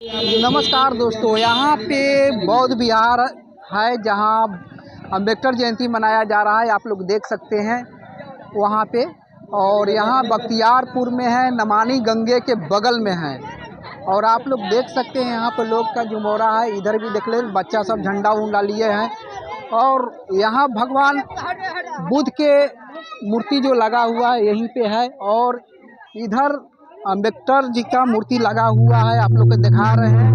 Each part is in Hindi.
नमस्कार दोस्तों, यहाँ पे बौद्ध विहार है जहाँ अम्बेडकर जयंती मनाया जा रहा है। आप लोग देख सकते हैं वहाँ पे। और यहाँ बख्तियारपुर में है, नमामि गंगे के बगल में है। और आप लोग देख सकते हैं यहाँ पे लोग का जुमोरा है। इधर भी देख ले, बच्चा सब झंडा उंडा लिए हैं। और यहाँ भगवान बुद्ध के मूर्ति जो लगा हुआ है यहीं पे है। और इधर अम्बेडकर जी का मूर्ति लगा हुआ है, आप लोग को दिखा रहे हैं।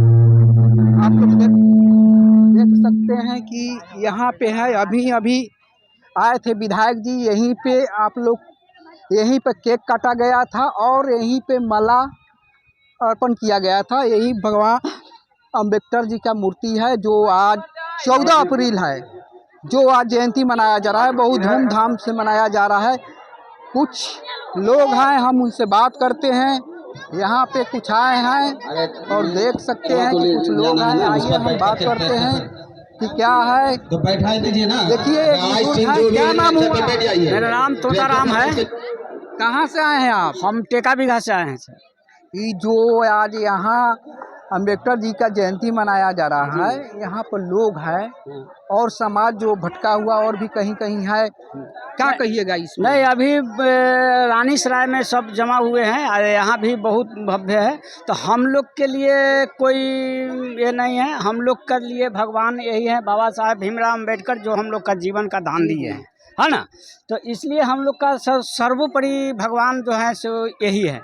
आप लोग देख सकते हैं कि यहाँ पे है। अभी आए थे विधायक जी, यहीं पे आप लोग यहीं पे केक काटा गया था और यहीं पे माला अर्पण किया गया था। यही भगवान अम्बेडकर जी का मूर्ति है जो आज 14 अप्रैल है, जो आज जयंती मनाया जा रहा है। बहुत धूमधाम से मनाया जा रहा है। कुछ लोग हैं, हम उनसे बात करते हैं। यहाँ पे कुछ आए हैं और देख सकते हैं कि कुछ लोग हैं। आइए हम बात करते हैं कि क्या है। तो बैठा दीजिए ना। देखिए, क्या नाम हुआ? मेरा नाम तोताराम है। कहाँ से आए हैं आप? हम टेका बिघा से आए हैं सर। ये जो आज यहाँ अम्बेडकर जी का जयंती मनाया जा रहा है, यहाँ पर लोग हैं और समाज जो भटका हुआ और भी कहीं कहीं है। क्या कहिएगा इसमें? नहीं, अभी रानी सराय में सब जमा हुए हैं और यहाँ भी बहुत भव्य है। तो हम लोग के लिए कोई ये नहीं है। हम लोग के लिए भगवान यही है, बाबा साहेब भीमराव अम्बेडकर, जो हम लोग का जीवन का दान दिए हैं, है ना। तो इसलिए हम लोग का सर्वोपरि भगवान जो है सो यही है।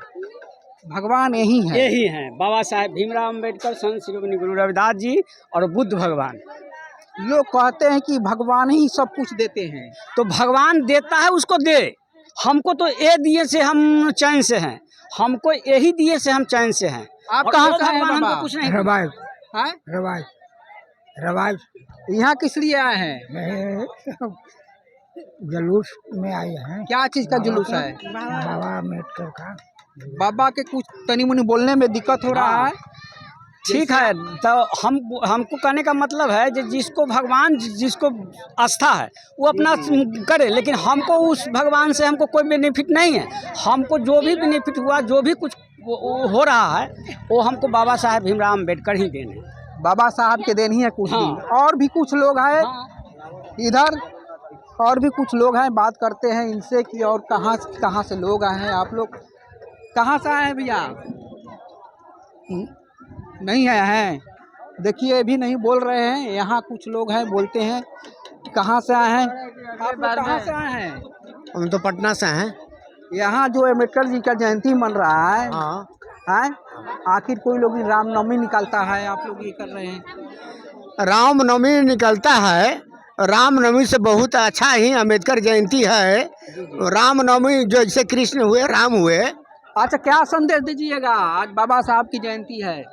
भगवान यही है, बाबा साहेब भीमराव अम्बेडकर, संत श्री गुरु रविदास जी और बुद्ध भगवान। लोग कहते हैं कि भगवान ही सब कुछ देते हैं। तो भगवान देता है, उसको दे। हमको तो ये दिए से हम चैन से हैं, हमको यही दिए से हम चैन से हैं। आप कहाँ से हैं? हमको कुछ नहीं। रवाइव यहाँ किस लिए आए हैं? जुलूस में आए हैं। क्या चीज़ का जुलूस है? बाबा अम्बेडकर का। बाबा के कुछ तनी मुनी बोलने में दिक्कत हो रहा है। ठीक है, तो हमको कहने का मतलब है कि जिसको भगवान, जिसको आस्था है वो अपना करे, लेकिन हमको उस भगवान से हमको कोई बेनिफिट नहीं है। हमको जो भी बेनिफिट हुआ, जो भी कुछ हो रहा है, वो हमको बाबा साहेब भीमराव अम्बेडकर ही देने। बाबा साहब के देन ही है कुछ भी। और भी कुछ लोग हैं इधर, और भी कुछ लोग हैं, बात करते हैं इनसे कि और कहाँ से लोग आए हैं। आप लोग कहाँ से आए हैं भैया? नहीं आए हैं। देखिए, ये भी नहीं बोल रहे हैं। यहाँ कुछ लोग हैं, बोलते हैं कहाँ से आए हैं। आप लोग कहाँ से आए हैं? हम तो पटना से हैं। यहाँ जो अम्बेडकर जी का जयंती मन रहा है, हाँ, आखिर कोई लोग रामनवमी निकालता है, आप लोग ये कर रहे हैं। रामनवमी निकलता है। रामनवमी से बहुत अच्छा ही अम्बेडकर जयंती है। रामनवमी जैसे कृष्ण हुए, राम हुए। अच्छा, क्या संदेश दीजिएगा? आज बाबा साहब की जयंती है।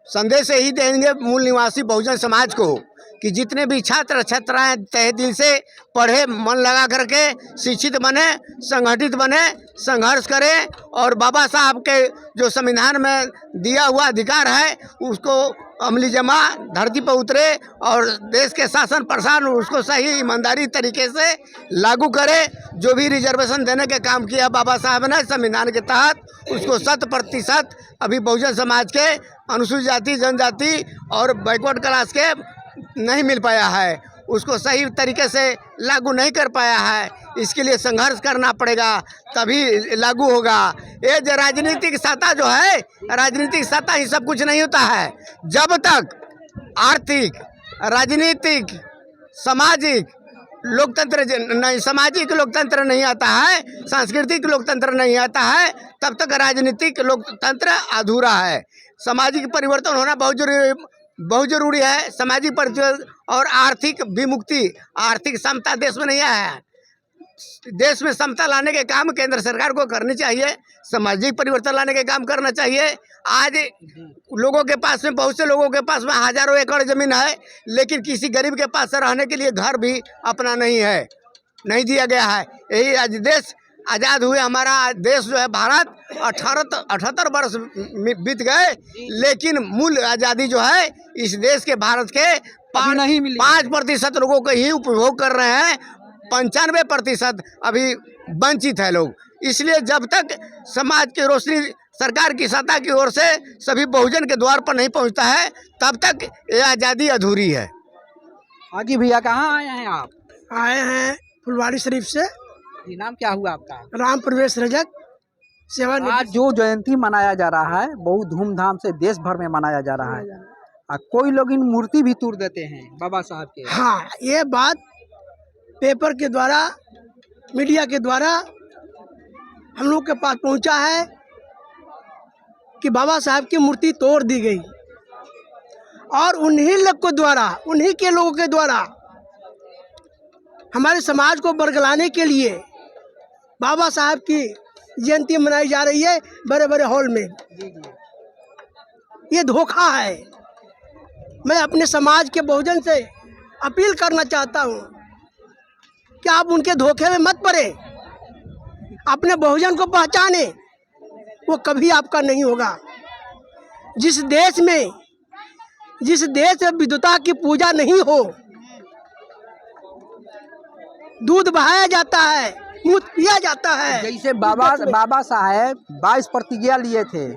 संदेश यही देंगे मूल निवासी बहुजन समाज को कि जितने भी छात्र छात्राएं तहे दिल से पढ़े, मन लगा करके शिक्षित बने, संगठित बने, संघर्ष करें और बाबा साहब के जो संविधान में दिया हुआ अधिकार है उसको अमली जमा धरती पर उतरे और देश के शासन प्रशासन उसको सही ईमानदारी तरीके से लागू करे। जो भी रिजर्वेशन देने के काम किया बाबा साहब ने संविधान के तहत, उसको 100% अभी बहुजन समाज के, अनुसूचित जाति, जनजाति और बैकवर्ड क्लास के नहीं मिल पाया है। उसको सही तरीके से लागू नहीं कर पाया है। इसके लिए संघर्ष करना पड़ेगा, तभी लागू होगा। ये जो राजनीतिक सत्ता जो है, राजनीतिक सत्ता ही सब कुछ नहीं होता है। जब तक आर्थिक, राजनीतिक, सामाजिक लोकतंत्र नहीं, सामाजिक लोकतंत्र नहीं आता है, सांस्कृतिक लोकतंत्र नहीं आता है, तब तक राजनीतिक लोकतंत्र अधूरा है। सामाजिक परिवर्तन होना बहुत जरूरी है। सामाजिक परिवर्तन और आर्थिक विमुक्ति, आर्थिक समता देश में नहीं है। देश में समता लाने के काम केंद्र सरकार को करनी चाहिए। सामाजिक परिवर्तन लाने के काम करना चाहिए। आज लोगों के पास में, बहुत से लोगों के पास में हजारों एकड़ जमीन है, लेकिन किसी गरीब के पास रहने के लिए घर भी अपना नहीं है, नहीं दिया गया है। यही आज देश आज़ाद हुए, हमारा देश जो है भारत 78 वर्ष बीत गए, लेकिन मूल आज़ादी जो है इस देश के, भारत के 5% लोगों को ही उपभोग कर रहे हैं। 95% अभी वंचित है लोग। इसलिए जब तक समाज की रोशनी सरकार की सत्ता की ओर से सभी बहुजन के द्वार पर नहीं पहुंचता है, तब तक ये आज़ादी अधूरी है। हाँ जी भैया, कहाँ आए हैं आप? आए हैं फुलवारी शरीफ से। जी, नाम क्या हुआ आपका? राम प्रवेश रजक सेवा आज जो जयंती मनाया जा रहा है बहुत धूमधाम से देश भर में मनाया जा रहा है, कोई लोग इन मूर्ति भी तोड़ देते हैं बाबा साहब के। हाँ, ये बात पेपर के द्वारा, मीडिया के द्वारा हम लोग के पास पहुंचा है कि बाबा साहब की मूर्ति तोड़ दी गई और उन्हीं लोग को द्वारा, उन्हीं के लोगों के द्वारा हमारे समाज को बरगलाने के लिए बाबा साहब की जयंती मनाई जा रही है बड़े बड़े हॉल में। ये धोखा है। मैं अपने समाज के बहुजन से अपील करना चाहता हूँ कि आप उनके धोखे में मत पड़े, अपने बहुजन को पहचाने, वो कभी आपका नहीं होगा। जिस देश में विधुता की पूजा नहीं हो, दूध बहाया जाता है, मूत पिया जाता है। जैसे बाबा साहब 22 प्रतिज्ञा लिए थे,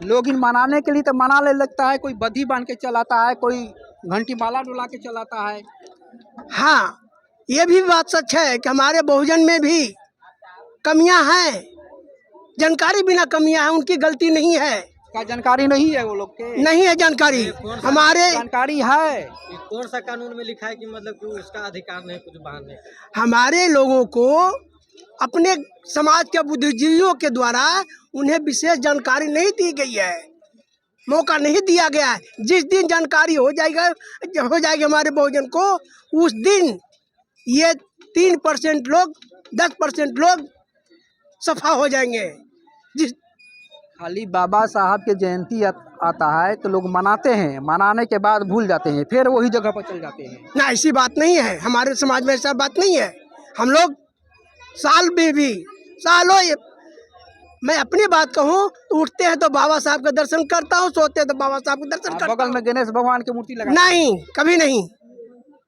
लोग इन मनाने के लिए तो मना ले लगता है, कोई बद्धी बांध के चलाता है, कोई घंटी माला डुला के चलाता है। हाँ, ये भी बात सच है कि हमारे बहुजन में भी कमियां हैं, जानकारी बिना कमियां हैं, उनकी गलती नहीं है। क्या जानकारी नहीं है वो लोग के? नहीं है जानकारी। हमारे जानकारी है। कौन सा कानून में लिखा है कि मतलब कि उसका अधिकार नहीं कुछ बांधने का? हमारे लोगों को अपने समाज के बुद्धिजीवियों के द्वारा उन्हें विशेष जानकारी नहीं दी गई है, मौका नहीं दिया गया है। जिस दिन जानकारी हो जाएगी हमारे बहुजन को, उस दिन ये 3% लोग, 10% लोग सफा हो जाएंगे। जिस खाली बाबा साहब के जयंती आता है तो लोग मनाते हैं, मनाने के बाद भूल जाते हैं, फिर वही जगह पर चल जाते हैं। ना, ऐसी बात नहीं है। हमारे समाज में ऐसा बात नहीं है। हम लोग साल में भी सालों, मैं अपनी बात कहूँ तो उठते हैं तो बाबा साहब का दर्शन करता हूँ, सोते हैं तो बाबा साहब का दर्शन करता हूँ। बगल में गणेश भगवान की मूर्ति लगा? नहीं, कभी नहीं,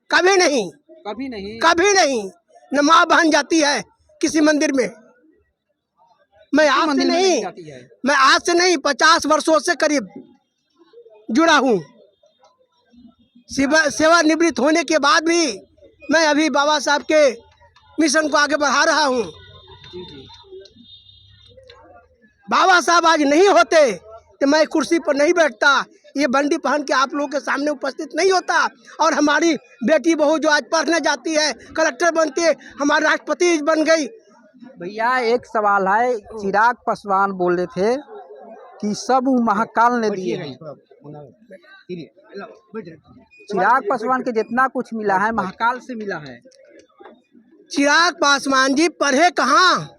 कभी नहीं, कभी नहीं, कभी नहीं। न माँ बहन जाती है किसी मंदिर में। मैं आज से नहीं, मैं आज से नहीं 50 वर्षों से करीब जुड़ा हूँ। सेवानिवृत्त होने के बाद भी मैं अभी बाबा साहब के मिशन को आगे बढ़ा रहा हूँ। बाबा साहब आज नहीं होते तो मैं कुर्सी पर नहीं बैठता, ये बंडी पहन के आप लोगों के सामने उपस्थित नहीं होता। और हमारी बेटी बहू जो आज पढ़ने जाती है, कलेक्टर बनती है, हमारी राष्ट्रपति बन गई। भैया एक सवाल है, चिराग पासवान बोल रहे थे कि सब महाकाल ने दिए हैं। चिराग पासवान के जितना कुछ मिला है महाकाल से मिला है। चिराग पासवान जी पढ़े कहाँ,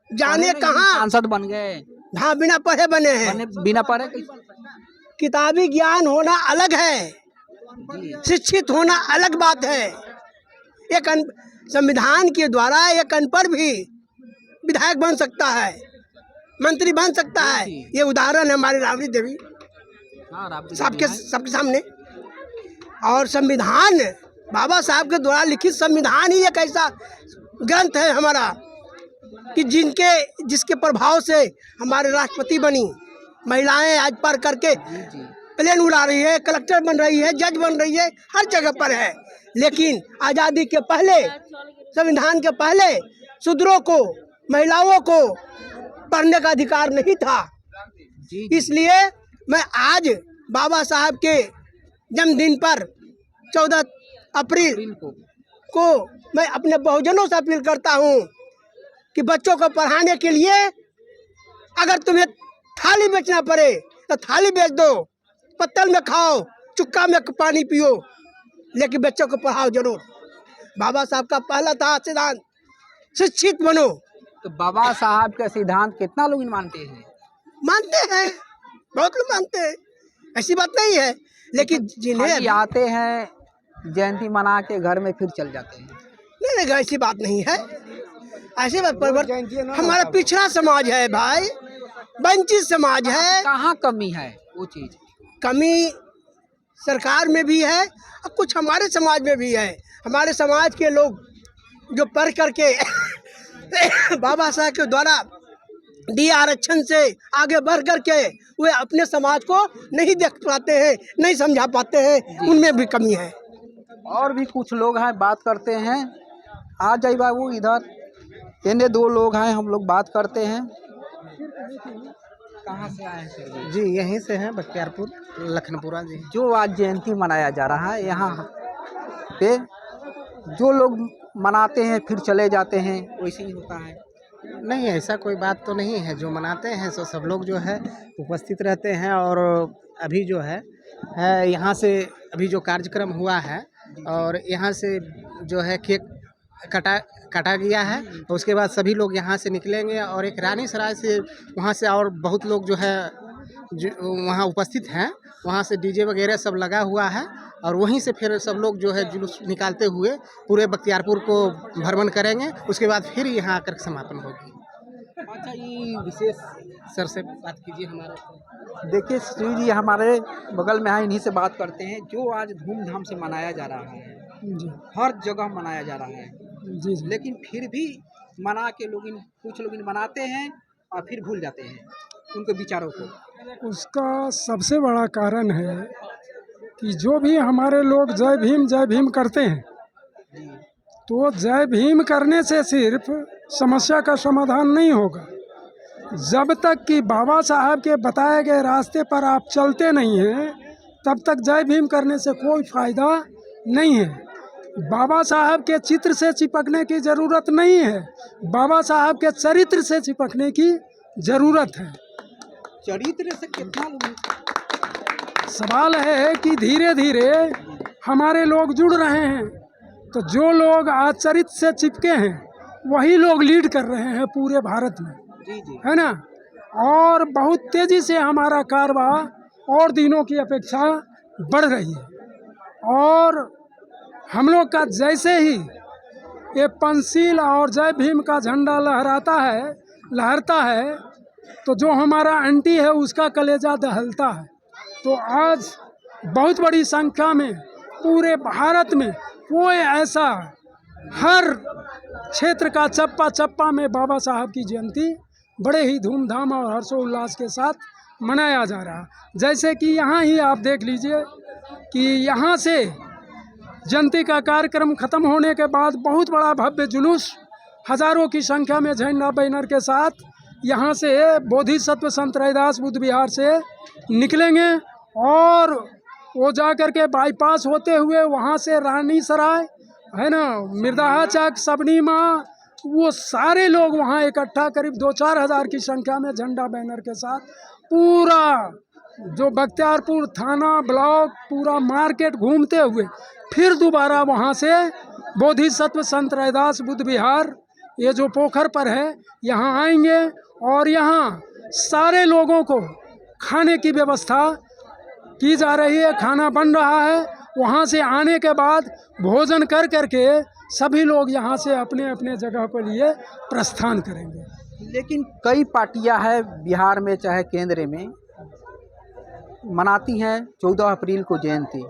जाने कहाँ, सांसद बन गए। हाँ, बिना पढ़े बने हैं। बिना पढ़े किताबी ज्ञान होना अलग है, शिक्षित होना अलग बात है। एक संविधान के द्वारा एक अनपढ़ भी विधायक बन सकता है, मंत्री बन सकता है। ये उदाहरण है हमारी राबड़ी देवी सबके सामने। और संविधान, बाबा साहब के द्वारा लिखित संविधान ही एक ऐसा ग्रंथ है हमारा कि जिसके प्रभाव से हमारे राष्ट्रपति बनी। महिलाएं आज पढ़ करके प्लेन उड़ा रही है, कलेक्टर बन रही है, जज बन रही है, हर जगह पर है। लेकिन आज़ादी के पहले, संविधान के पहले शूद्रों को, महिलाओं को पढ़ने का अधिकार नहीं था। इसलिए मैं आज बाबा साहब के जन्मदिन पर 14 अप्रैल को मैं अपने बहुजनों से अपील करता हूँ कि बच्चों को पढ़ाने के लिए अगर तुम्हें थाली बेचना पड़े तो थाली बेच दो, पत्तल में खाओ, चुक्का में पानी पियो, लेकिन बच्चों को पढ़ाओ जरूर। बाबा साहब का पहला था सिद्धांत, शिक्षित बनो। तो बाबा साहब का सिद्धांत कितना लोग मानते हैं? मानते हैं, बहुत लोग मानते हैं, ऐसी बात नहीं है। लेकिन जिन्हें आते हैं जयंती मना के घर में फिर चल जाते हैं। नहीं, ऐसी बात नहीं है। ऐसी बात हमारा पिछड़ा समाज है भाई, वंचित समाज है। कहाँ कमी है वो चीज़? कमी सरकार में भी है और कुछ हमारे समाज में भी है। हमारे समाज के लोग जो पढ़ करके बाबा साहब के द्वारा डी आरक्षण से आगे बढ़ कर के वे अपने समाज को नहीं देख पाते हैं, नहीं समझा पाते हैं, उनमें भी कमी है। और भी कुछ लोग हैं, बात करते हैं। आ जाइए बाबू इधर, इन्हें 2 लोग हैं, हम लोग बात करते हैं। कहाँ से आए हैं सर? जी यहीं से हैं, बख्तियारपुर लखनपुरा जी। जो आज जयंती मनाया जा रहा है यहाँ पे, जो लोग मनाते हैं फिर चले जाते हैं, वैसे ही होता है? नहीं, ऐसा कोई बात तो नहीं है। जो मनाते हैं सो सब लोग जो है उपस्थित रहते हैं। और अभी जो है यहाँ से अभी जो कार्यक्रम हुआ है और यहाँ से जो है केक काटा गया है, तो उसके बाद सभी लोग यहाँ से निकलेंगे और एक रानी सराय से वहाँ से और बहुत लोग जो है जो वहाँ उपस्थित हैं, वहाँ से डीजे वगैरह सब लगा हुआ है और वहीं से फिर सब लोग जो है जुलूस निकालते हुए पूरे बख्तियारपुर को भ्रमण करेंगे। उसके बाद फिर यहाँ आकर समापन होगी। अच्छा, ये विशेष सर से बात कीजिए हमारा। देखिए श्री जी हमारे बगल में है, इन्हीं से बात करते हैं। जो आज धूमधाम से मनाया जा रहा है, हर जगह मनाया जा रहा है जी, लेकिन फिर भी मना के लोग कुछ लोग मनाते हैं और फिर भूल जाते हैं उनके विचारों को। उसका सबसे बड़ा कारण है कि जो भी हमारे लोग जय भीम करते हैं, तो जय भीम करने से सिर्फ समस्या का समाधान नहीं होगा। जब तक कि बाबा साहब के बताए गए रास्ते पर आप चलते नहीं हैं, तब तक जय भीम करने से कोई फ़ायदा नहीं है। बाबा साहब के चित्र से चिपकने की ज़रूरत नहीं है, बाबा साहब के चरित्र से चिपकने की ज़रूरत है। चरित्र से कितना सवाल है कि धीरे धीरे हमारे लोग जुड़ रहे हैं, तो जो लोग आज चरित्र से चिपके हैं वही लोग लीड कर रहे हैं पूरे भारत में, है ना। और बहुत तेज़ी से हमारा कारवां और दिनों की अपेक्षा बढ़ रही है। और हम लोग का जैसे ही ये पंचशील और जय भीम का झंडा लहरता है, तो जो हमारा एंटी है उसका कलेजा दहलता है। तो आज बहुत बड़ी संख्या में पूरे भारत में कोई ऐसा हर क्षेत्र का चप्पा चप्पा में बाबा साहब की जयंती बड़े ही धूमधाम और हर्षोल्लास के साथ मनाया जा रहा है। जैसे कि यहाँ ही आप देख लीजिए कि यहाँ से जयंती का कार्यक्रम ख़त्म होने के बाद बहुत बड़ा भव्य जुलूस हज़ारों की संख्या में झंडा बैनर के साथ यहाँ से बोधिसत्व संत रैदास बुद्ध विहार से निकलेंगे और वो जा कर के बाईपास होते हुए वहाँ से रानी सराय, है ना, मिर्दाहा चक, सबनी माँ, वो सारे लोग वहाँ इकट्ठा करीब 2-4 हज़ार की संख्या में झंडा बैनर के साथ पूरा जो बख्तियारपुर थाना ब्लॉक पूरा मार्केट घूमते हुए फिर दोबारा वहाँ से बोधिसत्व संत रैदास बुद्ध विहार, ये जो पोखर पर है, यहाँ आएंगे और यहाँ सारे लोगों को खाने की व्यवस्था की जा रही है, खाना बन रहा है। वहाँ से आने के बाद भोजन कर करके सभी लोग यहाँ से अपने अपने जगह के लिए प्रस्थान करेंगे। लेकिन कई पार्टियां हैं बिहार में चाहे केंद्र में मनाती हैं 14 अप्रैल को जयंती,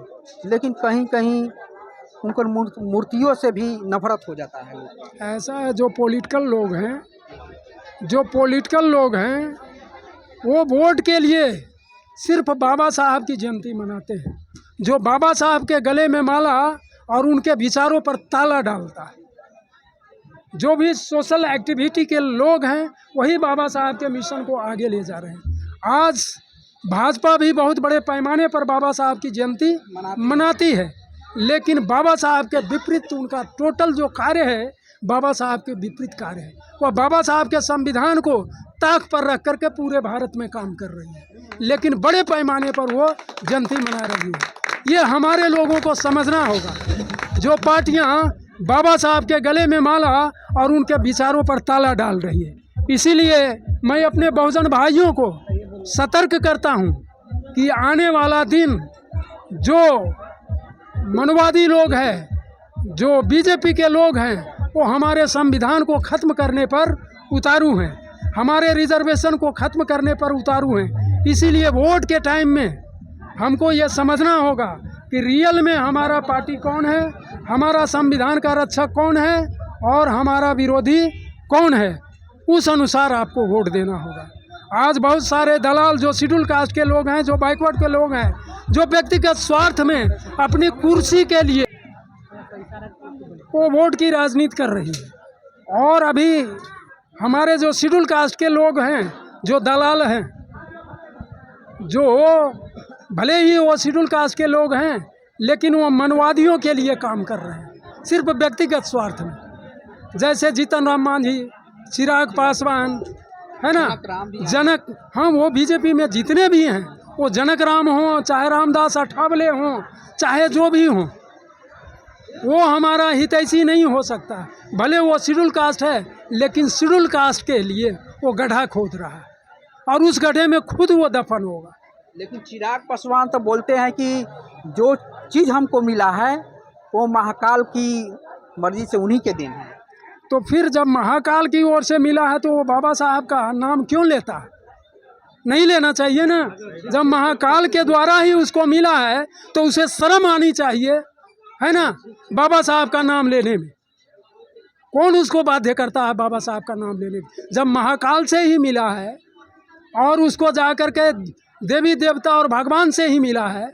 लेकिन कहीं कहीं उनकर मूर्तियों से भी नफरत हो जाता है। ऐसा है, जो पॉलिटिकल लोग हैं वो वोट के लिए सिर्फ बाबा साहब की जयंती मनाते हैं। जो बाबा साहब के गले में माला और उनके विचारों पर ताला डालता है, जो भी सोशल एक्टिविटी के लोग हैं वही बाबा साहब के मिशन को आगे ले जा रहे हैं। आज भाजपा भी बहुत बड़े पैमाने पर बाबा साहब की जयंती मनाती है, लेकिन बाबा साहब के विपरीत उनका टोटल जो कार्य है बाबा साहब के विपरीत कार्य है। वह बाबा साहब के संविधान को ताक पर रख करके पूरे भारत में काम कर रही है, लेकिन बड़े पैमाने पर वो जयंती मना रही है। ये हमारे लोगों को समझना होगा। जो पार्टियां बाबा साहब के गले में माला और उनके विचारों पर ताला डाल रही है, इसीलिए मैं अपने बहुजन भाइयों को सतर्क करता हूं कि आने वाला दिन जो मनवादी लोग हैं, जो बीजेपी के लोग हैं, वो हमारे संविधान को ख़त्म करने पर उतारू हैं, हमारे रिजर्वेशन को ख़त्म करने पर उतारू हैं। इसीलिए वोट के टाइम में हमको ये समझना होगा कि रियल में हमारा पार्टी कौन है, हमारा संविधान का रक्षक कौन है और हमारा विरोधी कौन है। उस अनुसार आपको वोट देना होगा। आज बहुत सारे दलाल जो शेड्यूल कास्ट के लोग हैं, जो बैकवर्ड के लोग हैं, जो व्यक्तिगत स्वार्थ में अपनी कुर्सी के लिए वो वोट की राजनीति कर रही है। और अभी हमारे जो शेड्यूल कास्ट के लोग हैं, जो दलाल हैं, जो भले ही वो शेड्यूल कास्ट के लोग हैं, लेकिन वो मनवादियों के लिए काम कर रहे हैं, सिर्फ व्यक्तिगत स्वार्थ में। जैसे जीतन राम मांझी, चिराग पासवान, है ना, जनक, हाँ, वो बीजेपी में जितने भी हैं, वो जनक राम हों, चाहे रामदास अठावले हों, चाहे जो भी हों, वो हमारा हितैषी नहीं हो सकता। भले वो शेड्यूल कास्ट है, लेकिन शेड्यूल कास्ट के लिए वो गड्ढा खोद रहा है और उस गड्ढे में खुद वो दफन होगा। लेकिन चिराग पासवान तो बोलते हैं कि जो चीज़ हमको मिला है वो महाकाल की मर्जी से उन्हीं के दिन है। तो फिर जब महाकाल की ओर से मिला है तो वो बाबा साहब का नाम क्यों लेता है? नहीं लेना चाहिए ना। जब महाकाल के द्वारा ही उसको मिला है तो उसे शर्म आनी चाहिए, है ना, बाबा साहब का नाम लेने में। कौन उसको बाध्य करता है बाबा साहब का नाम लेने में? जब महाकाल से ही मिला है और उसको जा कर के देवी देवता और भगवान से ही मिला है,